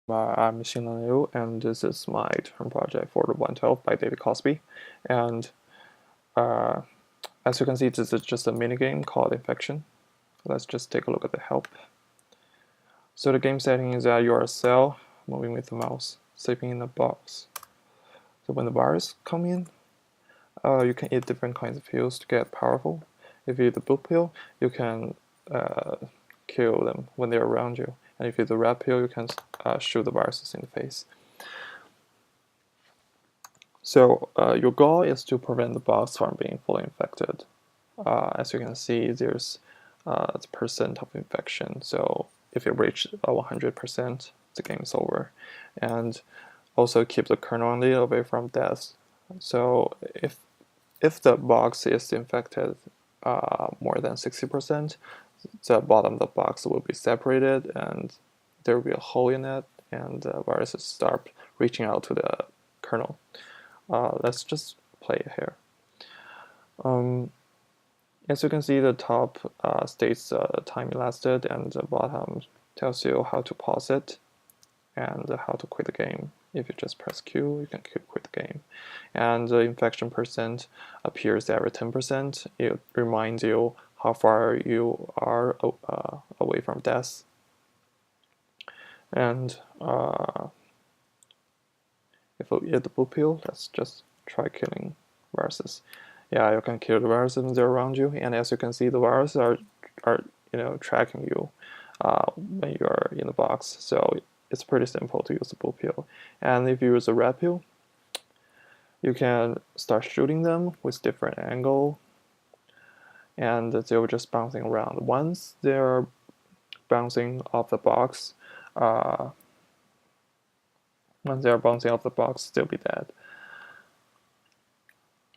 I'm Xingnan Liu, and this is my term project for the 112 by David Cosby. And uh, as you can see, this is just a mini game called Infection. Let's just take a look at the help. So the game setting is that you are a cell moving with the mouse, sleeping in a box. So when the virus come in, you can eat different kinds of pills to get powerful. If you eat the blue pill, you can kill them when they're around you. And if you eat the red pill, you can shoot the viruses in the face. So your goal is to prevent the box from being fully infected. As you can see, there's the percent of infection. So if you reach 100%, the game is over. And also keep the kernel a little away from death. So if the box is infected more than 60%, the bottom of the box will be separated and there will be a hole in it, and viruses start reaching out to the kernel. Let's just play it here. As you can see, the top states time elapsed, and the bottom tells you how to pause it and how to quit the game. If you just press Q, you can quit the game. And the infection percent appears every 10%. It reminds you how far you are away from death. And if we hit the blue pill, let's just try killing viruses. Yeah, you can kill the viruses when they're around you, and as you can see, the viruses are tracking you when you are in the box. So it's pretty simple to use the blue pill. And if you use a red pill, you can start shooting them with different angle, and they're just bouncing around. Once they're bouncing off the box, they'll be dead.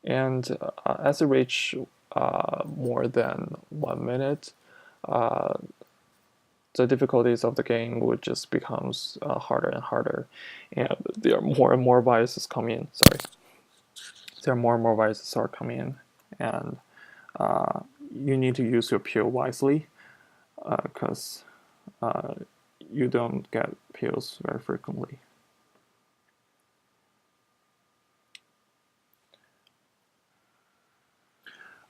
And as it reach more than 1 minute, the difficulties of the game would just becomes harder and harder, and there are more and more viruses coming in. Sorry, there are more and more viruses are coming in, and you need to use your pill wisely, because you don't get pills very frequently.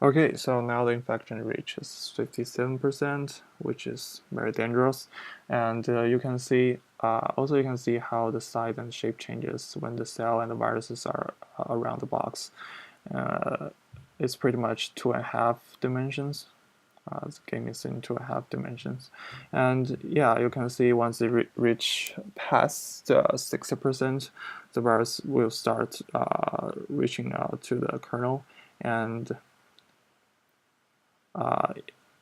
Okay, so now the infection reaches 57%, which is very dangerous. And you can see, also you can see how the size and shape changes when the cell and the viruses are around the box. It's pretty much 2.5 dimensions. The game is in 2.5 dimensions. And yeah, you can see once they reach past 60%, the virus will start reaching out to the kernel, and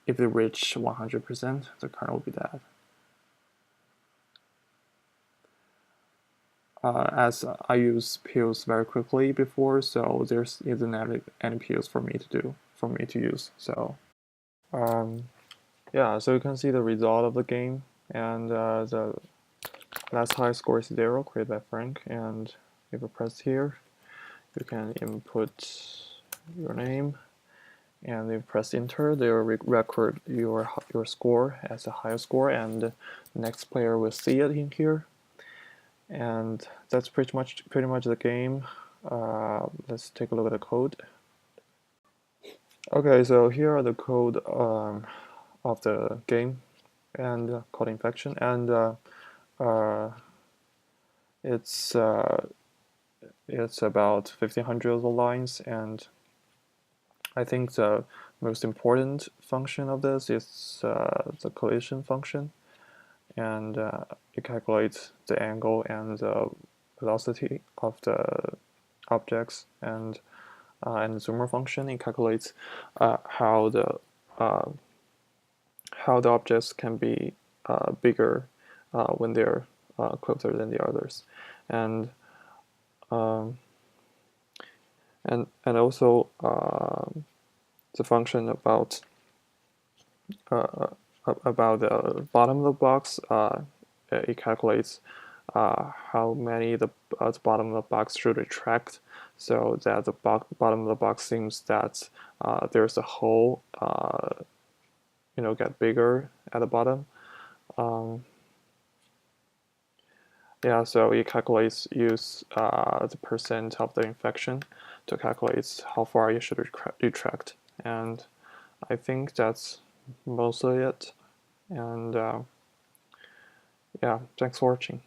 if they reach 100%, the kernel will be dead. As I use pills very quickly before, so there isn't any pills for me to use. So yeah, so you can see the result of the game, and the last high score is 0, created by Frank. And if you press here, you can input your name, and if you press enter, they will record your score as a higher score, and the next player will see it in here. And that's pretty much the game. Let's take a look at the code. Okay, so here are the code of the game, and called infection, and it's about 1500 lines, and I think the most important function of this is the collision function, and it calculates the angle and the velocity of the objects, and the zoomer function, it calculates how the objects can be bigger when they're closer than the others, and and also the function about the bottom of the box. It calculates how many the bottom of the box should retract, so that the bottom of the box seems that there's a hole, get bigger at the bottom. Yeah, so it calculates use the percent of the infection to calculate how far you should retract, and I think that's mostly it. And yeah, thanks for watching.